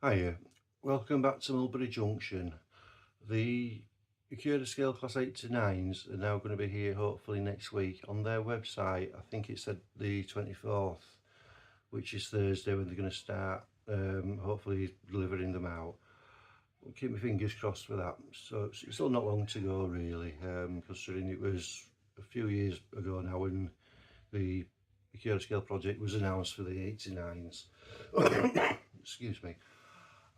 Hiya, welcome back to Mulberry Junction. The Acura Scale Class 8 to 9s are now going to be here hopefully next week. On their website, I think it said the 24th, which is Thursday when they're going to start hopefully delivering them out. I'll keep my fingers crossed for that. So it's still not long to go really, considering it was a few years ago now when the Acura Scale project was announced for the 89s. Excuse me.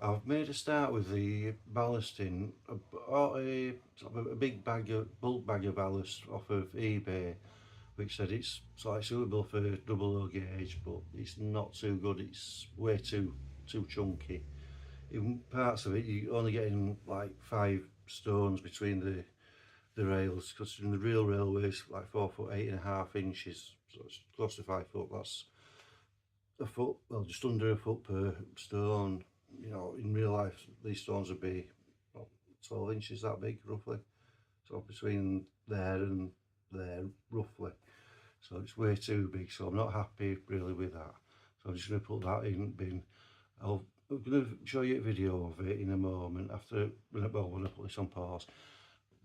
I've made a start with the ballasting. I bought a big bulk bag of ballast off of eBay, which said it's slightly suitable for double O gauge, but it's not too good. It's way too chunky. In parts of it, you're only getting like 5 stones between the rails, because in the real railway it's like 4 foot 8.5 inches, so it's close to 5 foot. That's a foot, well, just under a foot per stone. You know, in real life these stones would be 12 inches that big roughly, so between there and there roughly, so it's way too big, so I'm not happy really with that. So I'm just going to put that in bin. I'm going to show you a video of it in a moment after when I put this on pause.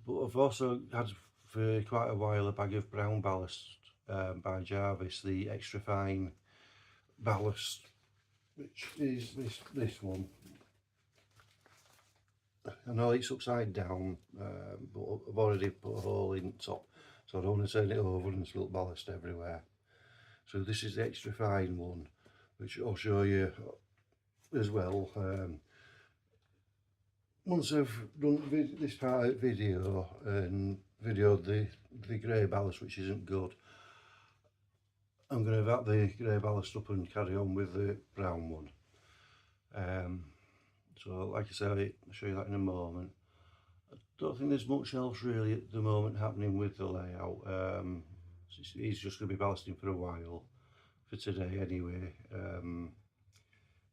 But I've also had for quite a while a bag of brown ballast by Jarvis, the extra fine ballast, which is this one. I know it's upside down, but I've already put a hole in top, so I don't want to turn it over and spill ballast everywhere. So this is the extra fine one, which I'll show you as well. Once I've done this part of the video and videoed the grey ballast, which isn't good, I'm going to vac the grey ballast up and carry on with the brown one. So like I said, I'll show you that in a moment. I don't think there's much else really at the moment happening with the layout. He's just going to be ballasting for a while, for today anyway.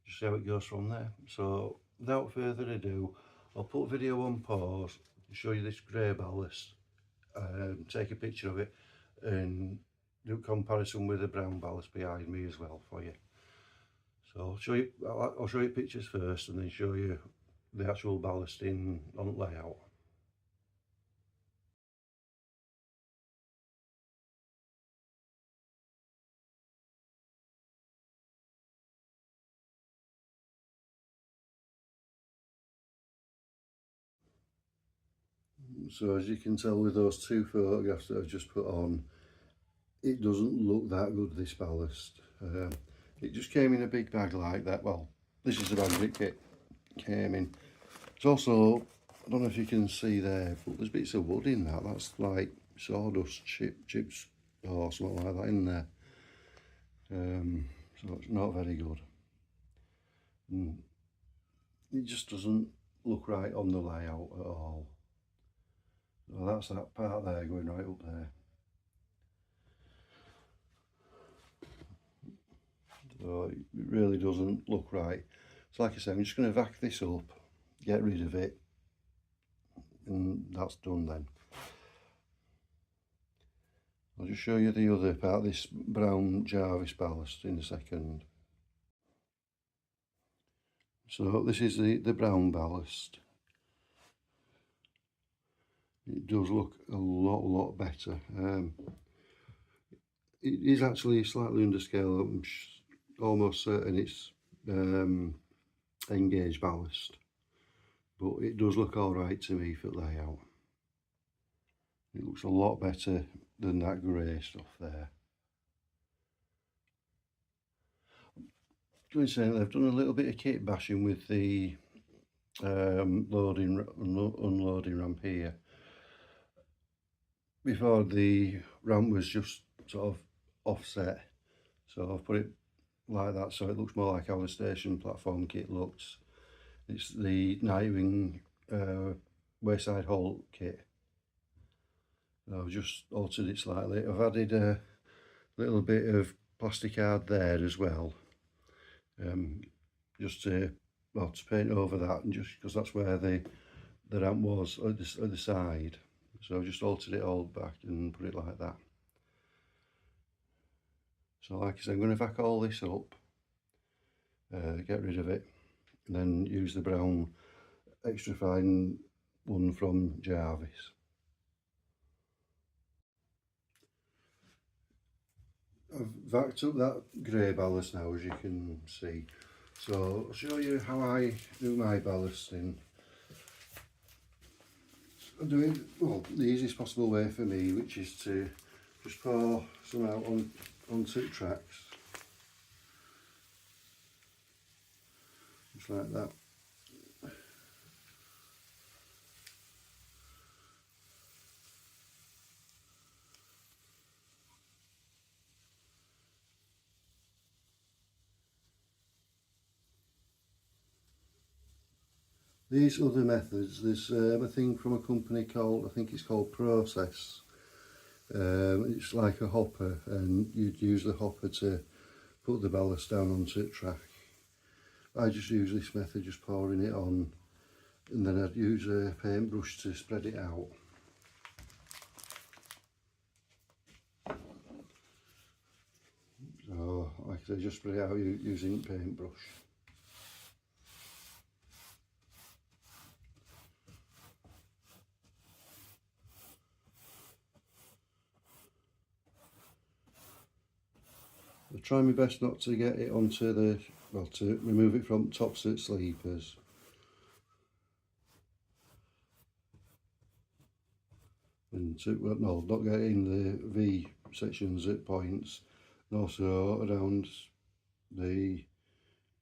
Just see how it goes from there. So without further ado, I'll put video on pause, show you this grey ballast, take a picture of it and do a comparison with the brown ballast behind me as well for you. So I'll show you pictures first and then show you the actual ballasting on layout. So as you can tell with those two photographs that I've just put on, it doesn't look that good, this ballast. It just came in a big bag like that. Well, this is the bag that it came in. It's also, I don't know if you can see there, but there's bits of wood in that. That's like sawdust chips or something like that in there. So it's not very good. And it just doesn't look right on the layout at all. So that's that part there going right up there. So it really doesn't look right. So like I said, I'm just going to vac this up, get rid of it, and that's done then. I'll just show you the other part, this brown Jarvis ballast, in a second. So this is the brown ballast. It does look a lot better. It is actually slightly under scale. I'm almost certain it's engaged ballast, but it does look all right to me for layout. It looks a lot better than that grey stuff there. Coincidentally, I've done a little bit of kit bashing with the loading unloading ramp here. Before, the ramp was just sort of offset, so I've put it like that so it looks more like how the station platform kit looks. It's the Nightwing wayside halt kit. I've just altered it slightly. I've added a little bit of plastic hard there as well, just to paint over that, and just because that's where the ramp was at the side. So I've just altered it all back and put it like that. So like I said, I'm going to vac all this up, get rid of it, and then use the brown extra fine one from Jarvis. I've vacked up that grey ballast now, as you can see. So I'll show you how I do my ballasting. I do it, well, the easiest possible way for me, which is to just pour some out onto tracks, just like that. These other methods, there's a thing from a company called, I think it's called Process. It's like a hopper, and you'd use the hopper to put the ballast down onto the track. I just use this method, just pouring it on, and then I'd use a paintbrush to spread it out. So, like I say, just spread it out using paintbrush. I try my best not to get it onto the, well, to remove it from tops of sleepers. And to, well, no, not get it in the V sections at points, and also around the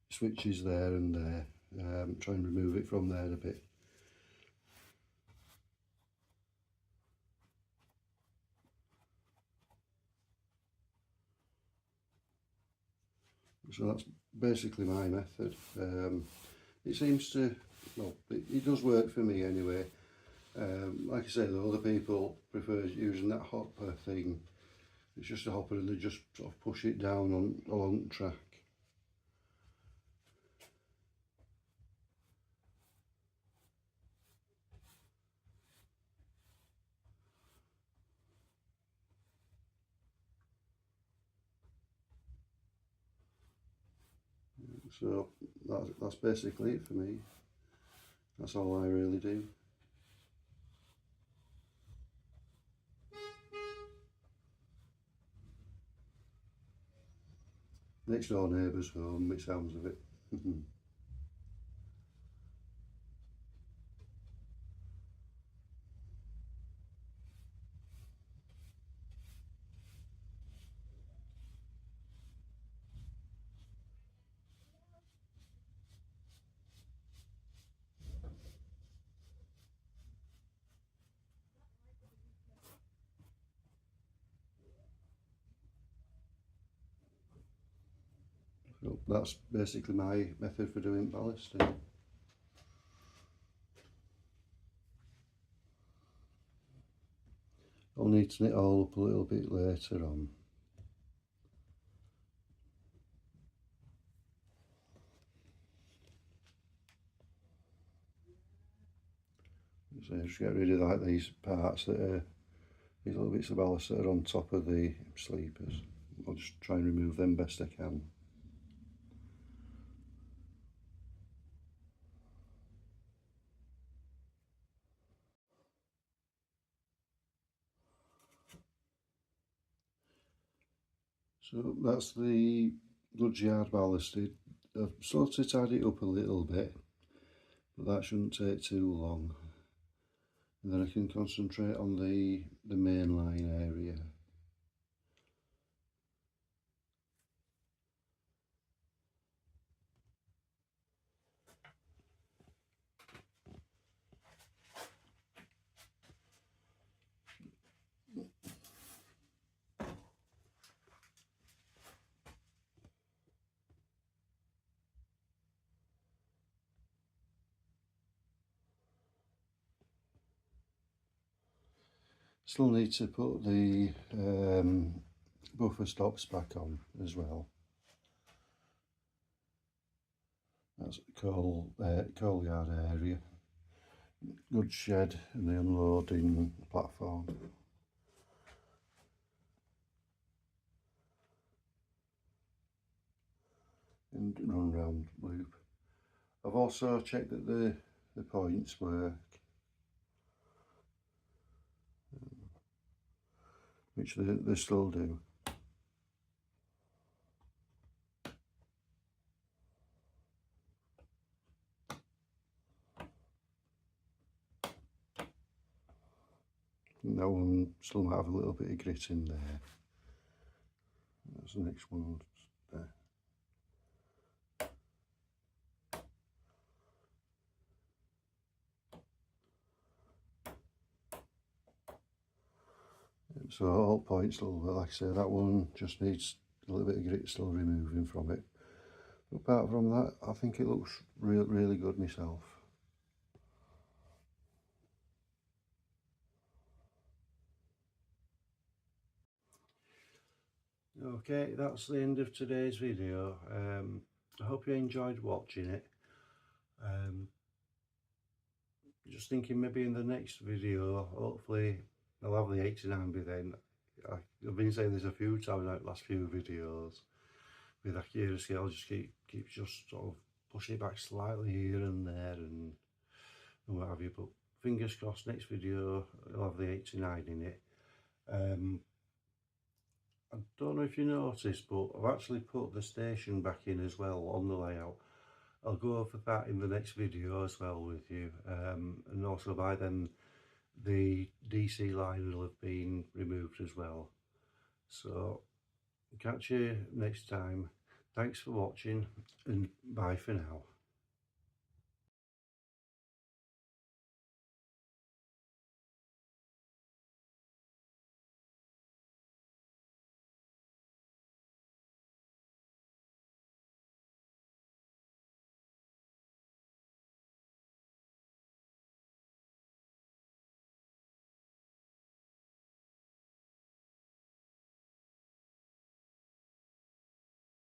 switches there and there. Try and remove it from there a bit. So that's basically my method. It seems to, well, it does work for me anyway. Like I say, though, other people prefer using that hopper thing. It's just a hopper and they just sort of push it down along the track. So that's basically it for me. That's all I really do. Next door neighbour's home, it sounds of it. So that's basically my method for doing ballasting. I'll neaten it all up a little bit later on. So just get rid of like these parts that are, these little bits of ballast that are on top of the sleepers. I'll just try and remove them best I can. So that's the goods yard ballasted. I've sort of tidied it up a little bit, but that shouldn't take too long. And then I can concentrate on the main line area. Still need to put the buffer stops back on as well. That's coal yard area. Good shed and the unloading platform. And run round loop. I've also checked that the points work, which they still do. And that one still might have a little bit of grit in there. That's the next one there. So all points a little bit, like I say, that one just needs a little bit of grit still removing from it. But apart from that, I think it looks really good myself. Okay, that's the end of today's video. I hope you enjoyed watching it. Just thinking maybe in the next video, hopefully I'll have the 89 by then. I've been saying this a few times in the last few videos. With Akira scale, just keep just sort of pushing it back slightly here and there and what have you. But fingers crossed, next video I'll have the 89 in it. I don't know if you noticed, but I've actually put the station back in as well on the layout. I'll go over that in the next video as well with you, and also by then the DC line will have been removed as well. So catch you next time. Thanks for watching and bye for now.